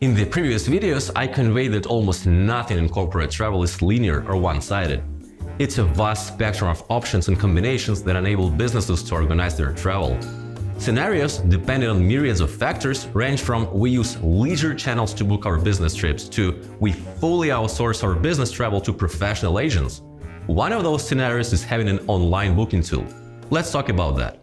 In the previous videos, I conveyed that almost nothing in corporate travel is linear or one-sided. It's a vast spectrum of options and combinations that enable businesses to organize their travel. Scenarios, depending on myriads of factors, range from we use leisure channels to book our business trips to we fully outsource our business travel to professional agents. One of those scenarios is having an online booking tool. Let's talk about that.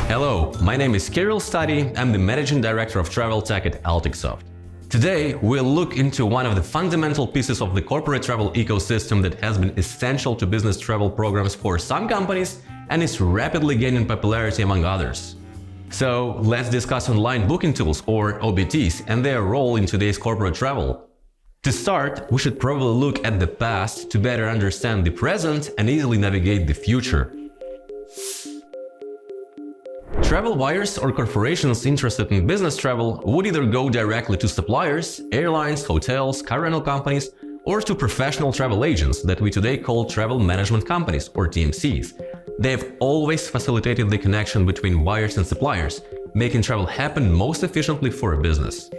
Hello, my name is Kirill Stati. I'm the Managing Director of Travel Tech at AltexSoft. Today, we'll look into one of the fundamental pieces of the corporate travel ecosystem that has been essential to business travel programs for some companies and is rapidly gaining popularity among others. So, let's discuss online booking tools, or OBTs, and their role in today's corporate travel. To start, we should probably look at the past to better understand the present and easily navigate the future. Travel buyers or corporations interested in business travel would either go directly to suppliers, airlines, hotels, car rental companies, or to professional travel agents that we today call travel management companies, or TMCs. They have always facilitated the connection between buyers and suppliers, making travel happen most efficiently for a business.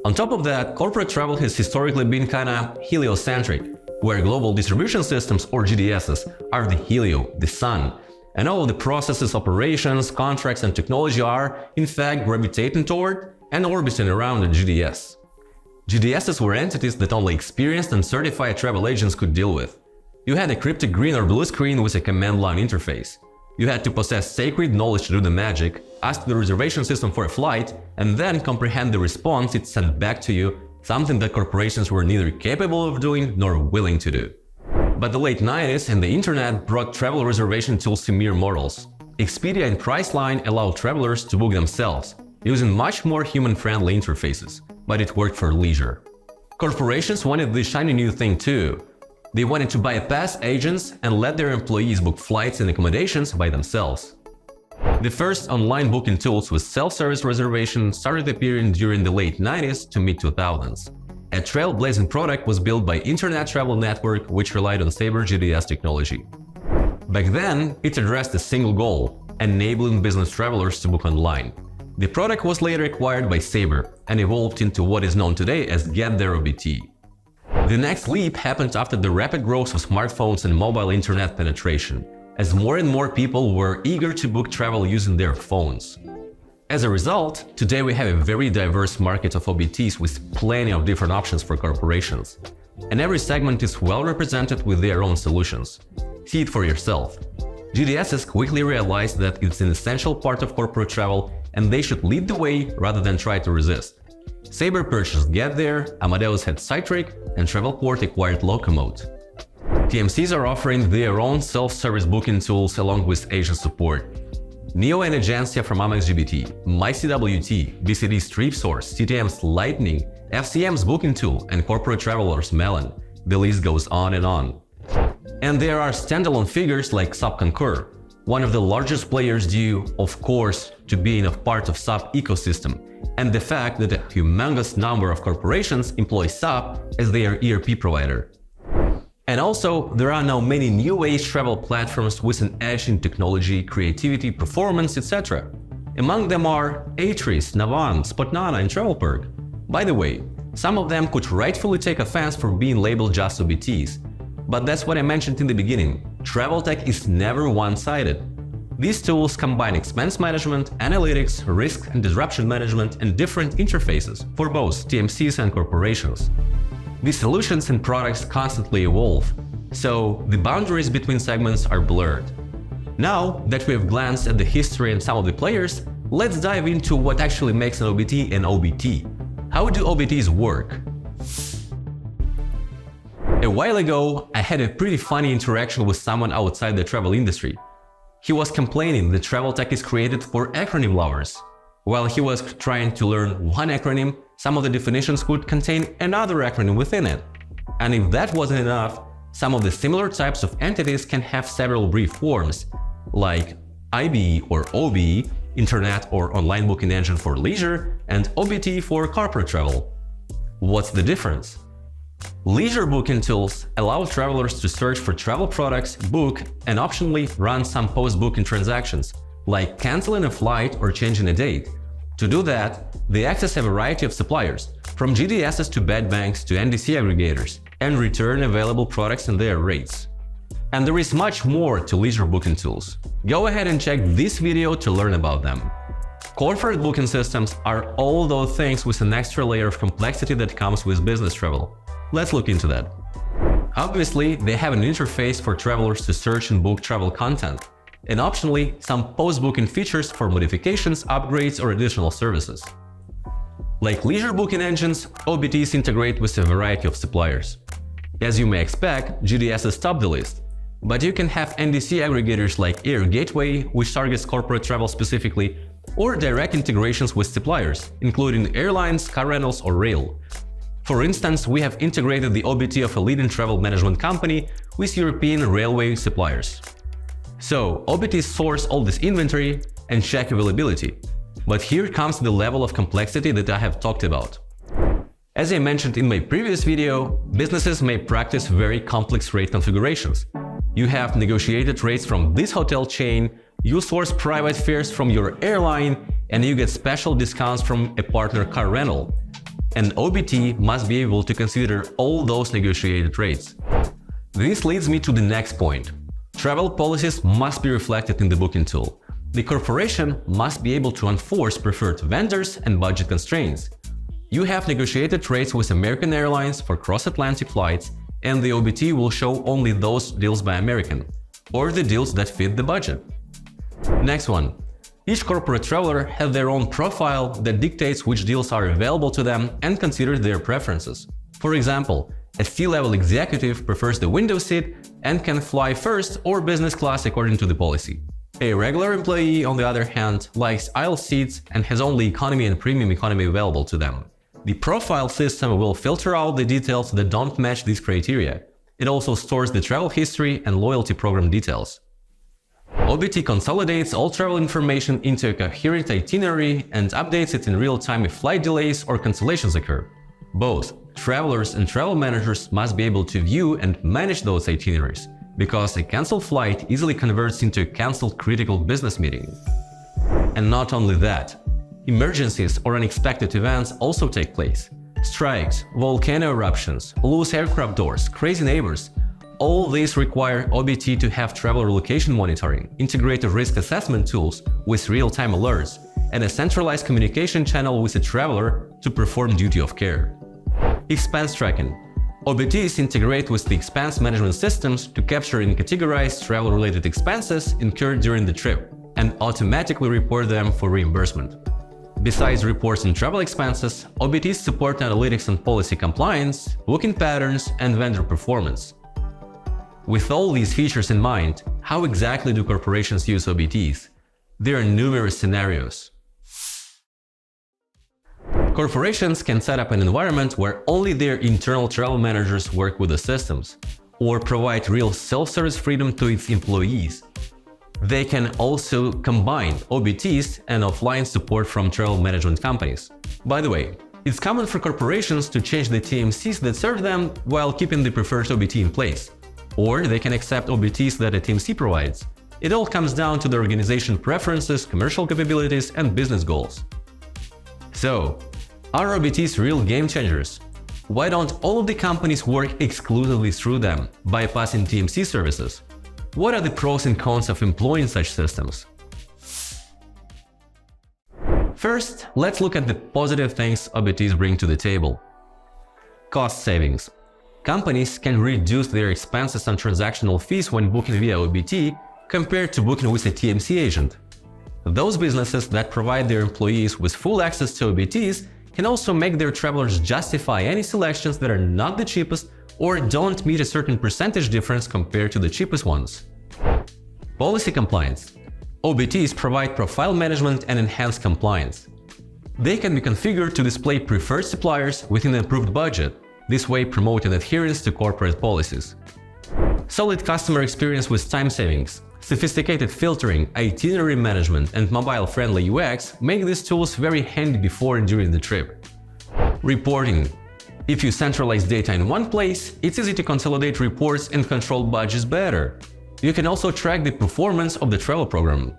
On top of that, corporate travel has historically been kinda heliocentric, where global distribution systems, or GDSs, are the helio, the sun. And all of the processes, operations, contracts, and technology are, in fact, gravitating toward and orbiting around a GDS. GDSs were entities that only experienced and certified travel agents could deal with. You had a cryptic green or blue screen with a command line interface. You had to possess sacred knowledge to do the magic, ask the reservation system for a flight, and then comprehend the response it sent back to you, something that corporations were neither capable of doing nor willing to do. But the late 90s and the internet brought travel reservation tools to mere mortals. Expedia and Priceline allowed travelers to book themselves, using much more human-friendly interfaces, but it worked for leisure. Corporations wanted the shiny new thing too. They wanted to bypass agents and let their employees book flights and accommodations by themselves. The first online booking tools with self-service reservation started appearing during the late 90s to mid-2000s. A trailblazing product was built by Internet Travel Network, which relied on Sabre GDS technology. Back then, it addressed a single goal: enabling business travelers to book online. The product was later acquired by Sabre and evolved into what is known today as Get There OBT. The next leap happened after the rapid growth of smartphones and mobile internet penetration, as more and more people were eager to book travel using their phones. As a result, today we have a very diverse market of OBTs with plenty of different options for corporations. And every segment is well represented with their own solutions. See it for yourself. GDSs quickly realized that it's an essential part of corporate travel and they should lead the way rather than try to resist. Sabre purchased Get There, Amadeus had Cytric, and Travelport acquired Locomote. TMCs are offering their own self-service booking tools along with agent support. Neo and Agencia from Amex GBT, MyCWT, BCD's TripSource, CTM's Lightning, FCM's Booking Tool, and Corporate Travelers Melon. The list goes on and on. And there are standalone figures like SAP Concur, one of the largest players due, of course, to being a part of SAP ecosystem, and the fact that a humongous number of corporations employ SAP as their ERP provider. And also, there are now many new age travel platforms with an edge in technology, creativity, performance, etc. Among them are Atris, Navan, Spotnana, and Travelperk. By the way, some of them could rightfully take offense for being labeled just OBTs. But that's what I mentioned in the beginning. Travel tech is never one-sided. These tools combine expense management, analytics, risk and disruption management, and different interfaces for both TMCs and corporations. These solutions and products constantly evolve, so the boundaries between segments are blurred. Now that we have glanced at the history and some of the players, let's dive into what actually makes an OBT an OBT. How do OBTs work? A while ago, I had a pretty funny interaction with someone outside the travel industry. He was complaining that travel tech is created for acronym lovers. While he was trying to learn one acronym, some of the definitions could contain another acronym within it. And if that wasn't enough, some of the similar types of entities can have several brief forms, like IBE or OBE, Internet or Online Booking Engine for leisure, and OBT for corporate travel. What's the difference? Leisure booking tools allow travelers to search for travel products, book, and optionally run some post-booking transactions, like canceling a flight or changing a date. To do that, they access a variety of suppliers, from GDSs to bed banks to NDC aggregators, and return available products and their rates. And there is much more to leisure booking tools. Go ahead and check this video to learn about them. Corporate booking systems are all those things with an extra layer of complexity that comes with business travel. Let's look into that. Obviously, they have an interface for travelers to search and book travel content, and optionally, some post-booking features for modifications, upgrades, or additional services. Like leisure booking engines, OBTs integrate with a variety of suppliers. As you may expect, GDSs top the list, but you can have NDC aggregators like Air Gateway, which targets corporate travel specifically, or direct integrations with suppliers, including airlines, car rentals, or rail. For instance, we have integrated the OBT of a leading travel management company with European railway suppliers. So, OBTs source all this inventory and check availability. But here comes the level of complexity that I have talked about. As I mentioned in my previous video, businesses may practice very complex rate configurations. You have negotiated rates from this hotel chain, you source private fares from your airline, and you get special discounts from a partner car rental. An OBT must be able to consider all those negotiated rates. This leads me to the next point. Travel policies must be reflected in the booking tool. The corporation must be able to enforce preferred vendors and budget constraints. You have negotiated rates with American Airlines for cross-Atlantic flights, and the OBT will show only those deals by American, or the deals that fit the budget. Next one. Each corporate traveler has their own profile that dictates which deals are available to them and considers their preferences. For example, a C-level executive prefers the window seat and can fly first or business class according to the policy. A regular employee, on the other hand, likes aisle seats and has only economy and premium economy available to them. The profile system will filter out the details that don't match these criteria. It also stores the travel history and loyalty program details. OBT consolidates all travel information into a coherent itinerary and updates it in real time if flight delays or cancellations occur. Both travelers and travel managers must be able to view and manage those itineraries, because a cancelled flight easily converts into a cancelled critical business meeting. And not only that, emergencies or unexpected events also take place. Strikes, volcano eruptions, loose aircraft doors, crazy neighbors. All these require OBT to have traveler location monitoring, integrated risk assessment tools with real-time alerts, and a centralized communication channel with the traveler to perform duty of care. Expense tracking. OBTs integrate with the expense management systems to capture and categorize travel-related expenses incurred during the trip and automatically report them for reimbursement. Besides reports on travel expenses, OBTs support analytics on policy compliance, booking patterns, and vendor performance. With all these features in mind, how exactly do corporations use OBTs? There are numerous scenarios. Corporations can set up an environment where only their internal travel managers work with the systems, or provide real self-service freedom to its employees. They can also combine OBTs and offline support from travel management companies. By the way, it's common for corporations to change the TMCs that serve them while keeping the preferred OBT in place. Or they can accept OBTs that a TMC provides. It all comes down to the organization preferences, commercial capabilities, and business goals. So, are OBTs real game changers? Why don't all of the companies work exclusively through them, bypassing TMC services? What are the pros and cons of employing such systems? First, let's look at the positive things OBTs bring to the table. Cost savings. Companies can reduce their expenses on transactional fees when booking via OBT compared to booking with a TMC agent. Those businesses that provide their employees with full access to OBTs can also make their travelers justify any selections that are not the cheapest or don't meet a certain percentage difference compared to the cheapest ones. Policy compliance. OBTs provide profile management and enhanced compliance. They can be configured to display preferred suppliers within an approved budget, this way promoting adherence to corporate policies. Solid customer experience with time savings, sophisticated filtering, itinerary management, and mobile-friendly UX make these tools very handy before and during the trip. Reporting. If you centralize data in one place, it's easy to consolidate reports and control budgets better. You can also track the performance of the travel program.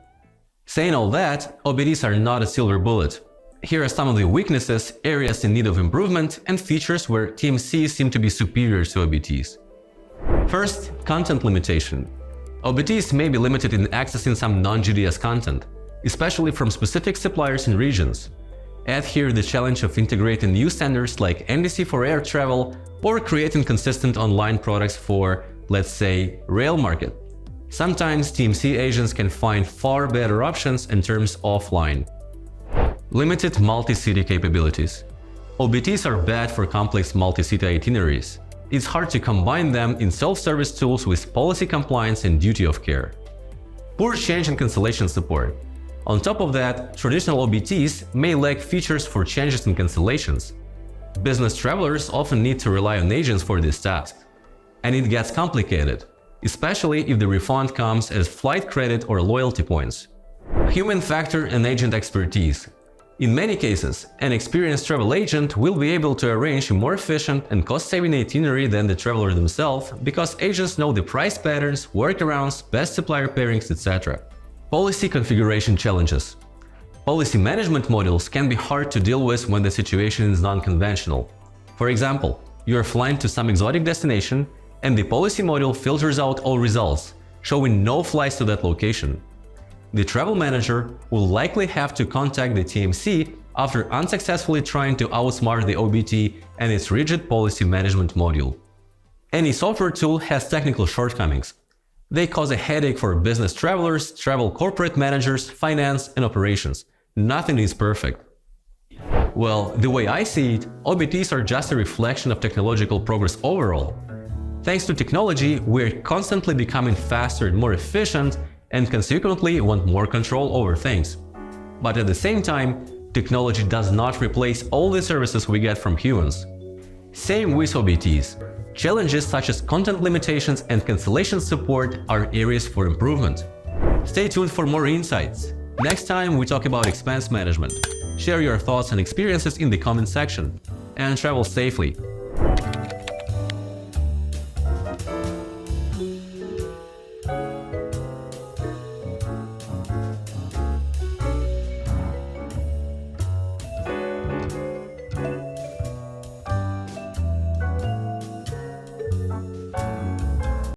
Saying all that, OBTs are not a silver bullet. Here are some of the weaknesses, areas in need of improvement, and features where TMCs seem to be superior to OBTs. First, content limitation. OBTs may be limited in accessing some non-GDS content, especially from specific suppliers and regions. Add here the challenge of integrating new standards like NDC for air travel or creating consistent online products for, let's say, rail market. Sometimes TMC agents can find far better options in terms offline. Limited multi-city capabilities. OBTs are bad for complex multi-city itineraries. It's hard to combine them in self-service tools with policy compliance and duty of care. Poor change and cancellation support. On top of that, traditional OBTs may lack features for changes and cancellations. Business travelers often need to rely on agents for this task. And it gets complicated, especially if the refund comes as flight credit or loyalty points. Human factor and agent expertise. In many cases, an experienced travel agent will be able to arrange a more efficient and cost-saving itinerary than the traveler themselves because agents know the price patterns, workarounds, best supplier pairings, etc. Policy configuration challenges. Policy management modules can be hard to deal with when the situation is non-conventional. For example, you are flying to some exotic destination and the policy module filters out all results, showing no flights to that location. The travel manager will likely have to contact the TMC after unsuccessfully trying to outsmart the OBT and its rigid policy management module. Any software tool has technical shortcomings. They cause a headache for business travelers, travel corporate managers, finance, and operations. Nothing is perfect. Well, the way I see it, OBTs are just a reflection of technological progress overall. Thanks to technology, we're constantly becoming faster and more efficient, and consequently want more control over things. But at the same time, technology does not replace all the services we get from humans. Same with OBTs. Challenges such as content limitations and cancellation support are areas for improvement. Stay tuned for more insights. Next time we talk about expense management. Share your thoughts and experiences in the comment section. And travel safely.